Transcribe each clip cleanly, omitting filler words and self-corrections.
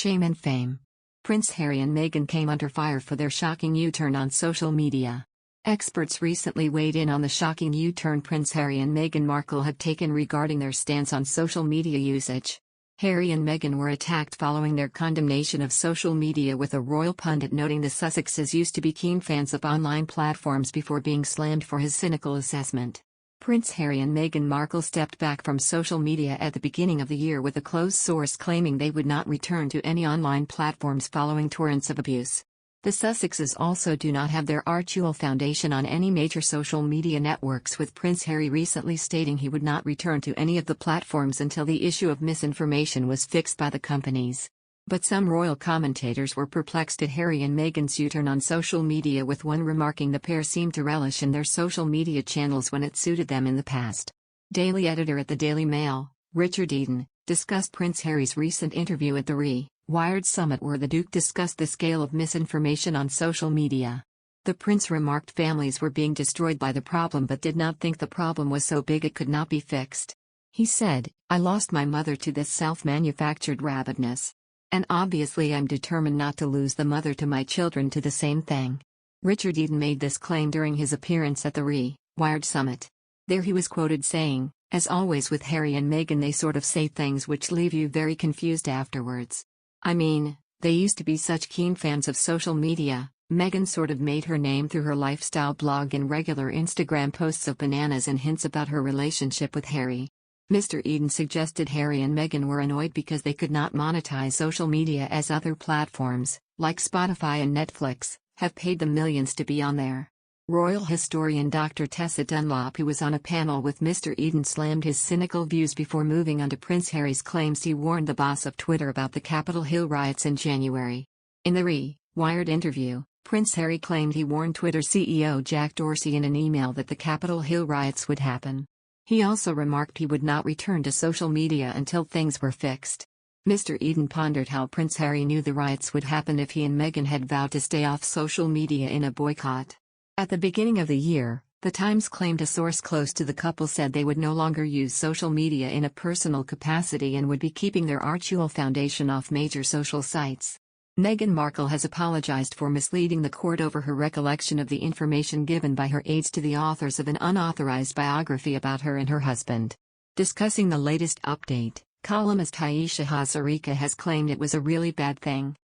Shame and fame. Prince Harry and Meghan came under fire for their shocking U-turn on social media. Experts recently weighed in on the shocking U-turn Prince Harry and Meghan Markle have taken regarding their stance on social media usage. Harry and Meghan were attacked following their condemnation of social media, with a royal pundit noting the Sussexes used to be keen fans of online platforms before being slammed for his cynical assessment. Prince Harry and Meghan Markle stepped back from social media at the beginning of the year, with a close source claiming they would not return to any online platforms following torrents of abuse. The Sussexes also do not have their archie foundation on any major social media networks, with Prince Harry recently stating he would not return to any of the platforms until the issue of misinformation was fixed by the companies. But some royal commentators were perplexed at Harry and Meghan's U-turn on social media, with one remarking the pair seemed to relish in their social media channels when it suited them in the past. Daily editor at the Daily Mail, Richard Eden, discussed Prince Harry's recent interview at the Wired Summit, where the Duke discussed the scale of misinformation on social media. The Prince remarked families were being destroyed by the problem, but did not think the problem was so big it could not be fixed. He said, "I lost my mother to this self-manufactured rabidness. And obviously I'm determined not to lose the mother to my children to the same thing." Richard Eden made this claim during his appearance at the Wired Summit. There he was quoted saying, "As always with Harry and Meghan, they sort of say things which leave you very confused afterwards. I mean, they used to be such keen fans of social media. Meghan sort of made her name through her lifestyle blog and regular Instagram posts of bananas and hints about her relationship with Harry." Mr. Eden suggested Harry and Meghan were annoyed because they could not monetize social media as other platforms, like Spotify and Netflix, have paid them millions to be on there. Royal historian Dr. Tessa Dunlop, who was on a panel with Mr. Eden, slammed his cynical views before moving on to Prince Harry's claims he warned the boss of Twitter about the Capitol Hill riots in January. In the Wired interview, Prince Harry claimed he warned Twitter CEO Jack Dorsey in an email that the Capitol Hill riots would happen. He also remarked he would not return to social media until things were fixed. Mr. Eden pondered how Prince Harry knew the riots would happen if he and Meghan had vowed to stay off social media in a boycott. At the beginning of the year, The Times claimed a source close to the couple said they would no longer use social media in a personal capacity and would be keeping their archie foundation off major social sites. Meghan Markle has apologized for misleading the court over her recollection of the information given by her aides to the authors of an unauthorized biography about her and her husband. Discussing the latest update, columnist Ayesha Hazarika has claimed it was a really bad thing.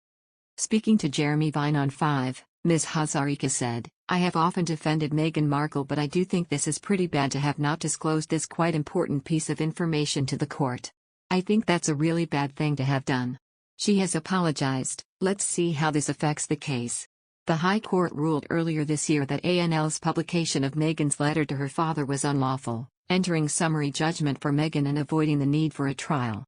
Speaking to Jeremy Vine on 5, Ms. Hazarika said, "I have often defended Meghan Markle, but I do think this is pretty bad to have not disclosed this quite important piece of information to the court. I think that's a really bad thing to have done. She has apologized. Let's see how this affects the case." The High Court ruled earlier this year that ANL's publication of Meghan's letter to her father was unlawful, entering summary judgment for Meghan and avoiding the need for a trial.